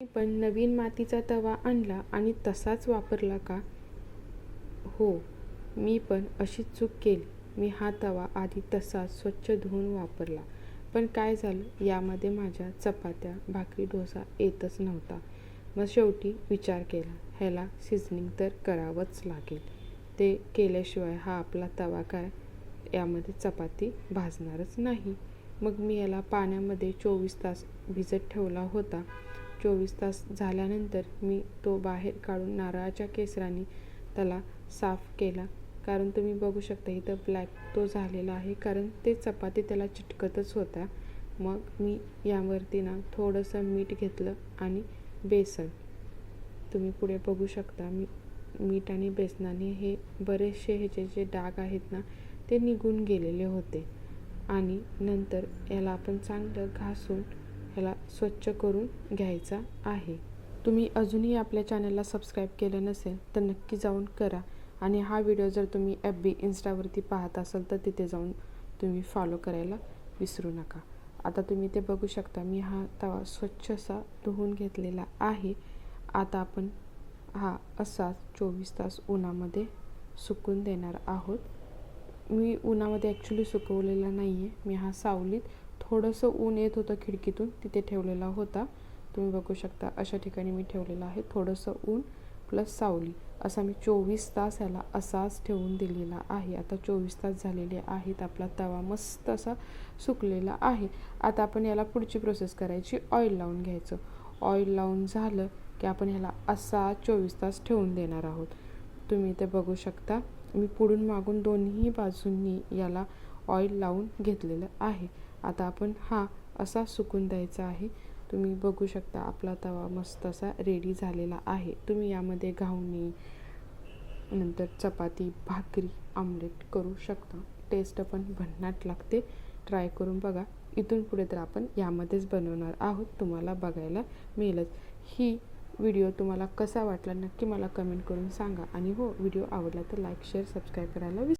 मी पण नवीन मातीचा तवा आणला आणि तसाच वापरला का? हो, मी पण अशीच चूक केली. मी हा तवा आधी तसाच स्वच्छ धुवून वापरला. पण काय झालं, यामध्ये माझ्या चपात्या, भाकरी, डोसा येतच नव्हता. मग शेवटी विचार केला, ह्याला सीझनिंग तर करावंच लागेल. ते केल्याशिवाय हा आपला तवा काय यामध्ये चपाती भाजणारच नाही. मग मी याला पाण्यामध्ये 24 तास भिजत ठेवला होता. 24 तास झाल्यानंतर मी तो बाहेर काढून नारळाच्या केसराने त्याला साफ केला. कारण तुम्ही बघू शकता इथं ब्लॅक तो झालेला आहे, कारण ते चपाती त्याला चिटकतच होत्या. मग मी यावरती ना थोडंसं मीठ घेतलं आणि बेसन, तुम्ही पुढे बघू शकता, मीठ आणि बेसनाने हे बरेचसे ह्याचे जे डाग आहेत ना ते निघून गेलेले होते. आणि नंतर याला आपण चांगलं घासून ह्याला स्वच्छ करून घ्यायचा आहे. तुम्ही अजूनही आपल्या चॅनलला सबस्क्राईब केलं नसेल तर नक्की जाऊन करा. आणि हा व्हिडिओ जर तुम्ही FB इंस्टावरती पाहत असाल तर तिथे जाऊन तुम्ही फॉलो करायला विसरू नका. आता तुम्ही ते बघू शकता, मी हा तवा स्वच्छ असा धुवून घेतलेला आहे. आता आपण हा असाच 24 तास उन्हामध्ये सुकून देणार आहोत. मी उन्हामध्ये ॲक्च्युली सुकवलेला नाही आहे. मी हा सावलीत थोडंसं ऊन येत होतं खिडकीतून तिथे ठेवलेला होता. तुम्ही बघू शकता अशा ठिकाणी मी ठेवलेलं आहे. थोडंसं ऊन प्लस सावली असा मी 24 तास ह्याला असाच ठेवून दिलेला आहे. आता 24 तास झालेले आहेत. आपला तवा मस्त असा सुकलेला आहे. आता आपण याला पुढची प्रोसेस करायची, ऑइल लावून घ्यायचं. ऑइल लावून झालं की आपण ह्याला असा 24 तास ठेवून देणार आहोत. तुम्ही ते बघू शकता, मी पुढून मागून दोन्ही बाजूंनी याला ऑइल लावून घेतलेलं आहे. आता आपण हा असा सुकून द्यायचा आहे. तुम्ही बघू शकता आपला तवा मस्त असा रेडी झालेला आहे. तुम्ही यामध्ये घावणे, नंतर चपाती, भाकरी, आमलेट करू शकता. टेस्ट पण भन्नाट लागते. ट्राय करून बघा. इथून पुढे तर आपण यामध्येच बनवणार आहोत, तुम्हाला बघायला मिळेलच. ही व्हिडिओ तुम्हाला कसा वाटला नक्की मला कमेंट करून सांगा. आणि हो, व्हिडिओ आवडला तर लाईक, शेअर, सबस्क्राईब करायला